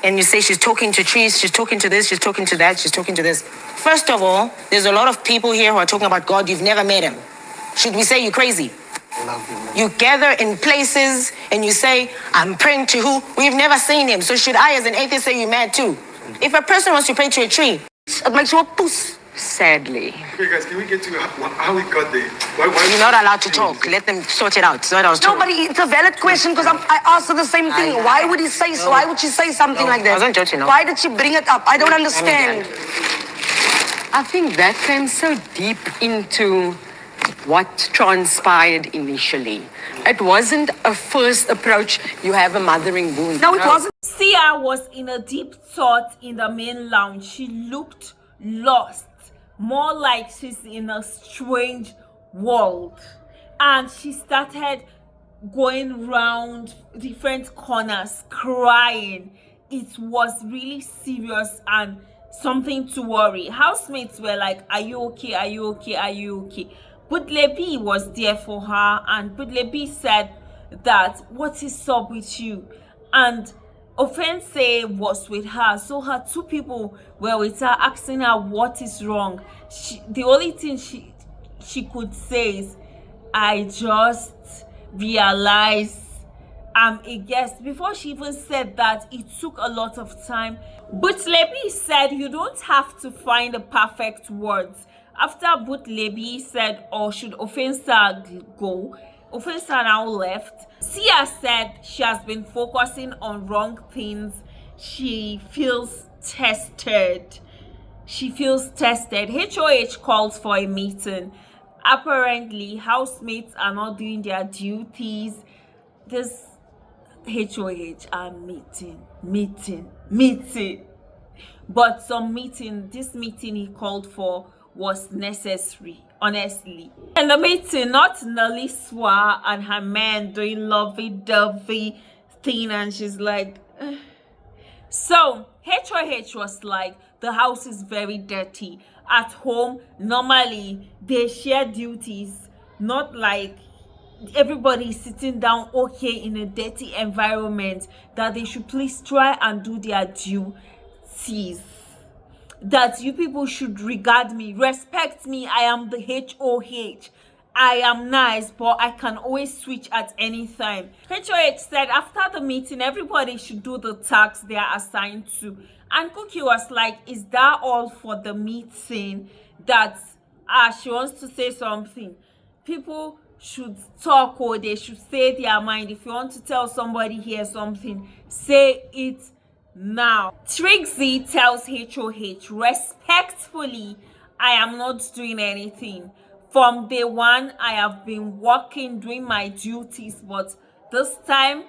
and you say she's talking to trees, she's talking to this, she's talking to that, she's talking to this. First of all, there's a lot of people here who are talking about God. You've never met him. Should we say you're crazy? You gather in places and you say, I'm praying to who? We've never seen him. So should I, as an atheist, say you're mad too? If a person wants to pray to a tree, it makes you a puss. Sadly. Okay, guys, can we get to how we got there? Why You're not allowed to talk. Let them sort it out. That's what I was told. No, but it's a valid question because I asked her the same thing. Why would he say so? Why would she say something like that? I wasn't joking, no. Why did she bring it up? I don't understand. I think that came so deep into what transpired initially. It wasn't a first approach, you have a mothering wound. No, it wasn't. Sia was in a deep thought in the main lounge. She looked lost, more like she's in a strange world, and she started going round different corners crying. It was really serious and something to worry. Housemates were like, are you okay, are you okay, are you okay? Budlebi was there for her, and Budlebi said that, what is up with you? And Offense was with her, so her two people were with her, asking her what is wrong. The only thing she could say is, I just realized I'm a guest. Before she even said that, it took a lot of time. Butlebi said you don't have to find the perfect words. After Butlebi said, or should Offensa go, Offensa now left. Sia said she has been focusing on wrong things. She feels tested. HOH calls for a meeting. Apparently, housemates are not doing their duties. This HOH are meeting. But this meeting he called for was necessary, honestly. And the meeting, not Naliswa and her man doing lovey-dovey thing, and she's like, ugh. So HOH was like, the house is very dirty. At home, normally they share duties, not like everybody is sitting down okay in a dirty environment, that they should please try and do their duties. That you people should regard me, respect me. I am the HOH. I am nice, but I can always switch at any time. HOH said after the meeting, everybody should do the tasks they are assigned to. And Cookie was like, is that all for the meeting? That she wants to say something. People should talk, or they should say their mind. If you want to tell somebody here something, say it now. Trixie tells HOH respectfully, I am not doing anything. From day one, I have been working, doing my duties, but this time,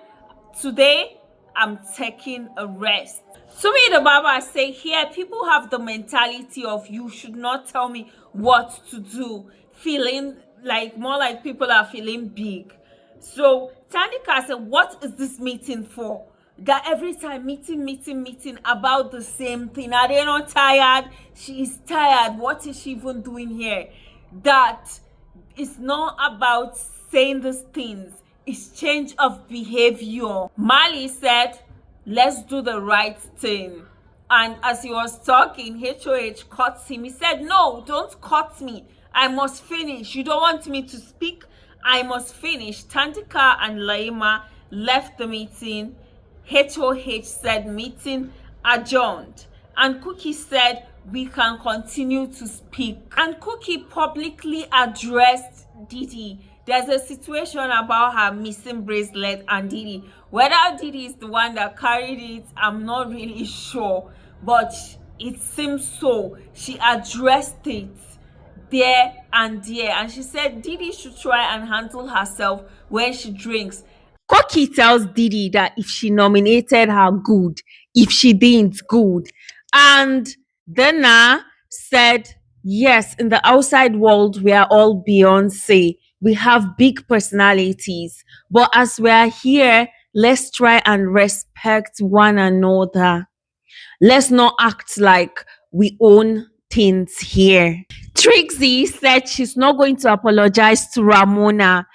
today, I'm taking a rest. Sumi the Baba say here, people have the mentality of you should not tell me what to do, feeling like more like people are feeling big. So Tanika said, what is this meeting for? That every time meeting about the same thing. Are they not tired? She is tired. What is she even doing here? That it's not about saying these things. It's change of behavior. Mali said, let's do the right thing. And as he was talking, HOH cuts him. He said, no, don't cut me. I must finish. You don't want me to speak? I must finish. Tantika and Laima left the meeting. HOH said meeting adjourned. And Cookie said we can continue to speak. And Cookie publicly addressed Didi. There's a situation about her missing bracelet and Didi. Whether Didi is the one that carried it, I'm not really sure. But it seems so. She addressed it there and there. And she said Didi should try and handle herself when she drinks. Koki tells Didi that if she nominated her, good. If she didn't, good. And Dana said, yes, in the outside world, we are all Beyonce. We have big personalities. But as we are here, let's try and respect one another. Let's not act like we own things here. Trixie said she's not going to apologize to Ramona,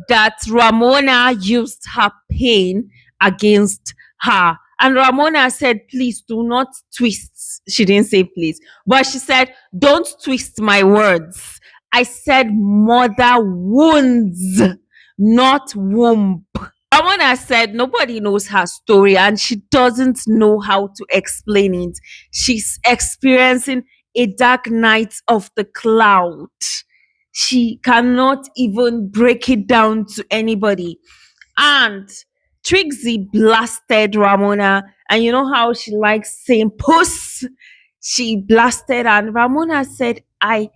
that Ramona used her pain against her. And Ramona said, please do not twist. She didn't say please, but she said, don't twist my words. I said mother wounds, not womb. Ramona said nobody knows her story and she doesn't know how to explain it. She's experiencing a dark night of the cloud. She cannot even break it down to anybody. And Trixie blasted Ramona, and you know how she likes saying puss? She blasted, and Ramona said, I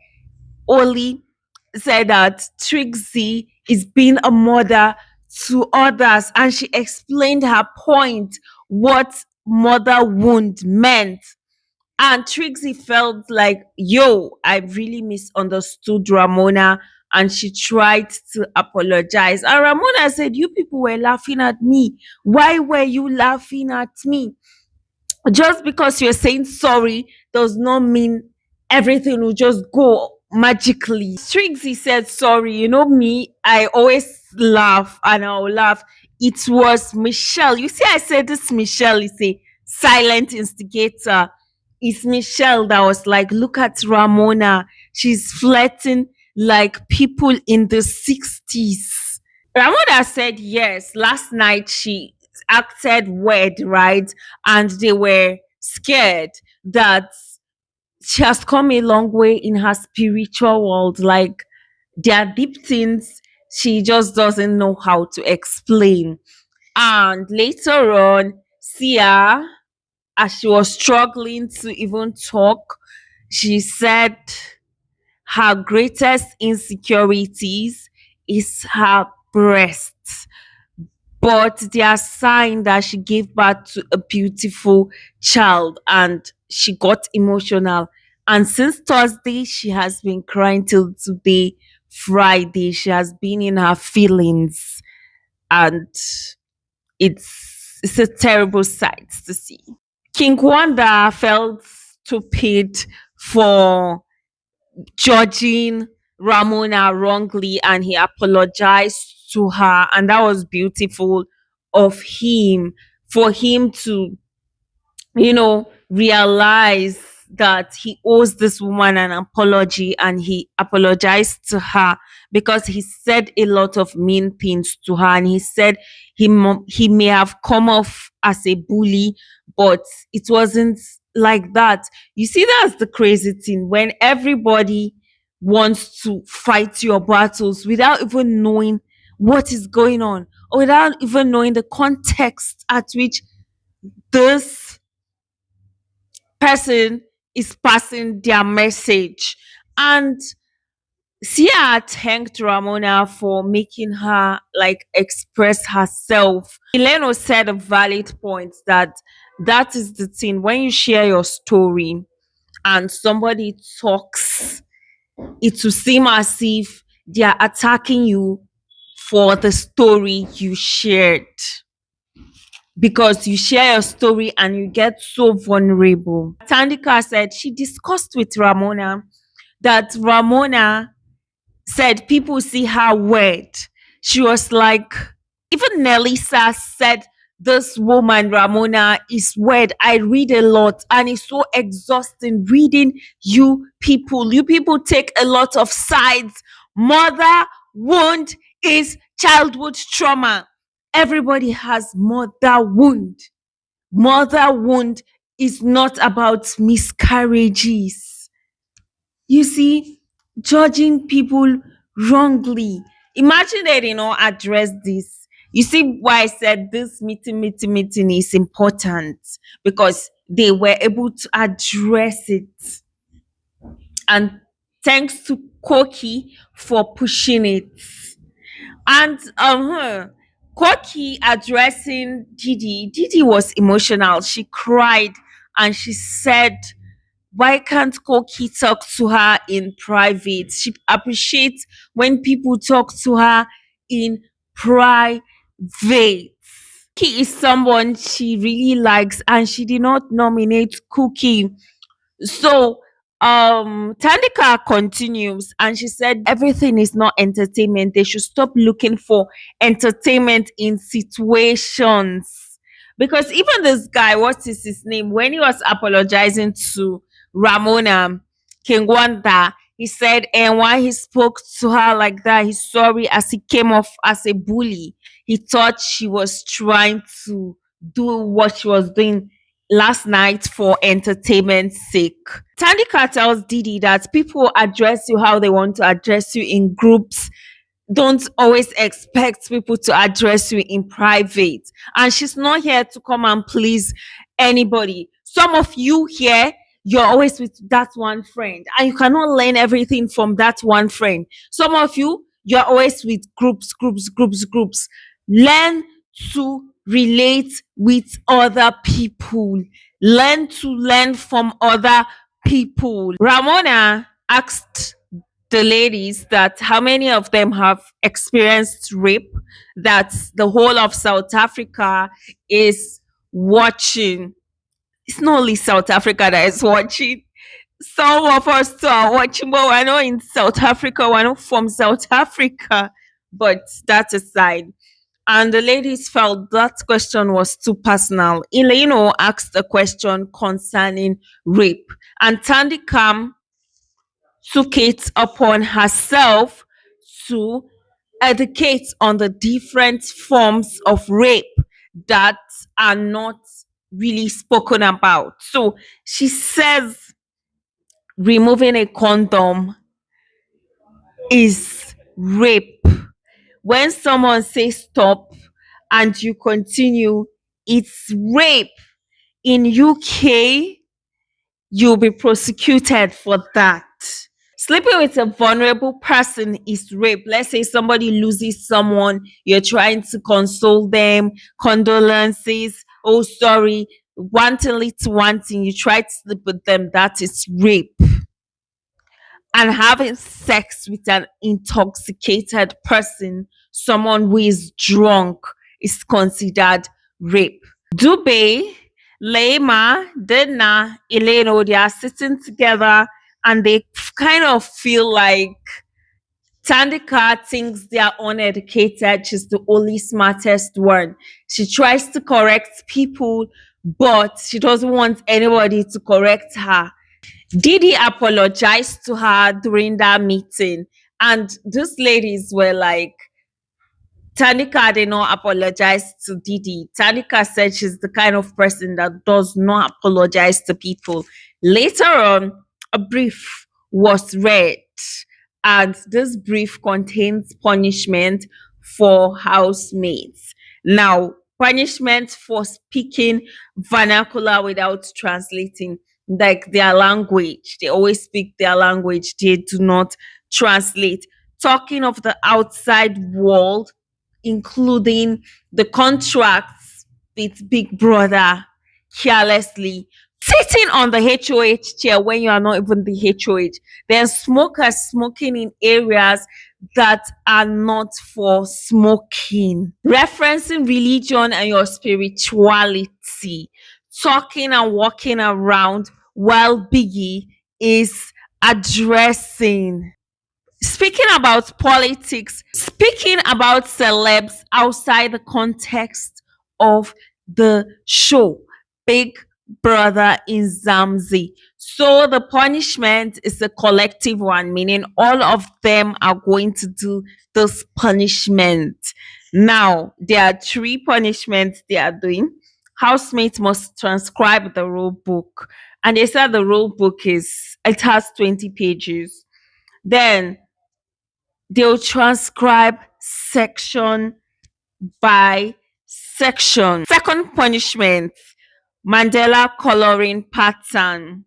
only said that Trixie is being a mother to others, and she explained her point, what mother wound meant. And Trixie felt like, yo, I really misunderstood Ramona. And she tried to apologize. And Ramona said, you people were laughing at me. Why were you laughing at me? Just because you're saying sorry does not mean everything will just go magically. Trixie said sorry. You know me, I always laugh and I'll laugh. It was Michelle. You see, I said this Michelle is a silent instigator. It's Michelle that was like, look at Ramona. She's flirting like people in the 60s. Ramona said yes. Last night she acted weird, right? And they were scared that she has come a long way in her spiritual world. Like, there are deep things she just doesn't know how to explain. And later on, Sia, as she was struggling to even talk, she said her greatest insecurities is her breasts, but they are sign that she gave birth to a beautiful child, and she got emotional. And since Thursday, she has been crying till today, Friday. She has been in her feelings, and it's a terrible sight to see. King Wanda felt stupid for judging Ramona wrongly, and he apologized to her, and that was beautiful of him, for him to, realize that he owes this woman an apology, and he apologized to her because he said a lot of mean things to her, and he said he may have come off as a bully, but it wasn't like that. You see, that's the crazy thing, when everybody wants to fight your battles without even knowing what is going on, or without even knowing the context at which this person is passing their message. And Sia thanked Ramona for making her like express herself. Eleno said a valid point, that is the thing, when you share your story and somebody talks, it will seem as if they are attacking you for the story you shared, because you share your story and you get so vulnerable. Tandika said she discussed with Ramona that Ramona said people see her weird. She was like, even Nelisa said, this woman Ramona is weird. I read a lot and it's so exhausting reading you people. You people take a lot of sides. Mother wound is childhood trauma. Everybody has mother wound. Mother wound is not about miscarriages. You see, judging people wrongly. Imagine they did not address this. You see why I said this meeting is important, because they were able to address it. And thanks to Koki for pushing it. And Koki addressing Didi was emotional. She cried and she said, why can't Koki talk to her in private? She appreciates when people talk to her in private. Koki is someone she really likes, and she did not nominate Cookie. So Tandika continues and she said everything is not entertainment. They should stop looking for entertainment in situations, Because even this guy, what is his name? When he was apologizing to Ramona Kingwanda, he said, and why he spoke to her like that, he's sorry as he came off as a bully. He thought she was trying to do what she was doing last night for entertainment's sake. Tandika tells Didi that people address you how they want to address you in groups. Don't always expect people to address you in private. And she's not here to come and please anybody. Some of you here, you're always with that one friend, and you cannot learn everything from that one friend. Some of you, you're always with groups. Learn to relate with other people. Learn to learn from other people. Ramona asked the ladies that how many of them have experienced rape, that the whole of South Africa is watching. It's not only South Africa that is watching. Some of us too are watching, but we're not in South Africa. We're not from South Africa. But that aside, and the ladies felt that question was too personal. Eleno asked a question concerning rape, and Tandikam took it upon herself to educate on the different forms of rape that are not really spoken about. So she says removing a condom is rape. When someone says stop and you continue, it's rape. In UK, you'll be prosecuted for that. Sleeping with a vulnerable person is rape. Let's say somebody loses someone, you're trying to console them, condolences, oh, sorry, wantingly to wanting, you try to sleep with them, that is rape. And having sex with an intoxicated person, someone who is drunk, is considered rape. Dube, Leima, Dena, Eleno, they are sitting together and they kind of feel like Tandika thinks they are uneducated. She's the only smartest one. She tries to correct people, but she doesn't want anybody to correct her. Didi apologized to her during that meeting, and these ladies were like, Tanika did not apologize to Didi. Tanika said she's the kind of person that does not apologize to people. Later on, a brief was read, and this brief contains punishment for housemates. Now, punishment for speaking vernacular without translating, like their language. They always speak their language, they do not translate. Talking of the outside world, including the contracts with Big Brother carelessly, sitting on the HOH chair when you are not even the HOH, then smokers smoking in areas that are not for smoking, referencing religion and your spirituality, talking and walking around while Biggie is addressing. Speaking about politics, speaking about celebs outside the context of the show, Big Brother in Zamzi. So the punishment is a collective one, meaning all of them are going to do this punishment. Now, there are three punishments they are doing. Housemates must transcribe the rule book. And they said the rule book it has 20 pages. Then they'll transcribe section by section. Second punishment, Mandela coloring pattern.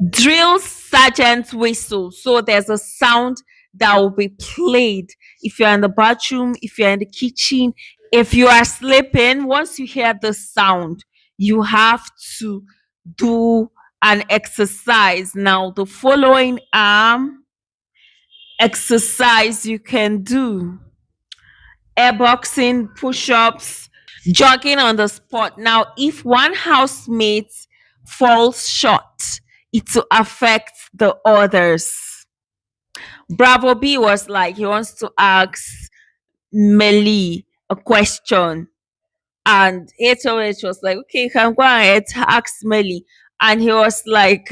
Drill sergeant whistle. So there's a sound that will be played if you're in the bathroom, if you're in the kitchen, if you are sleeping. Once you hear the sound, you have to do an exercise. Now, the following exercise you can do: airboxing, push-ups, jogging on the spot. Now, if one housemate falls short, it will affect the others. Bravo B was like, he wants to ask Melly a question. And HOH was like, okay, you can go ahead, ask Melly. And he was like,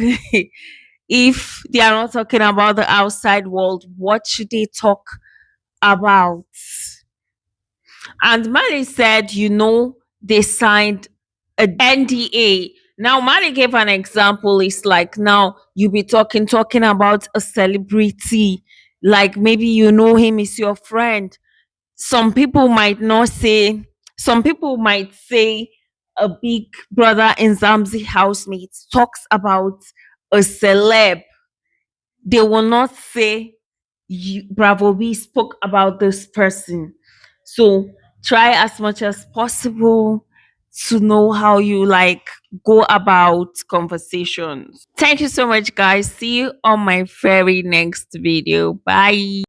if they are not talking about the outside world, what should they talk about? And Melly said, they signed a NDA. Now, Mali gave an example. It's like now you be talking about a celebrity, like maybe you know him, is your friend. Some people might not say. Some people might say a big brother in Zamzi housemate talks about a celeb. They will not say Bravo we spoke about this person. So try as much as possible to know how you like go about conversations. Thank you so much, guys. See you on my very next video. Bye.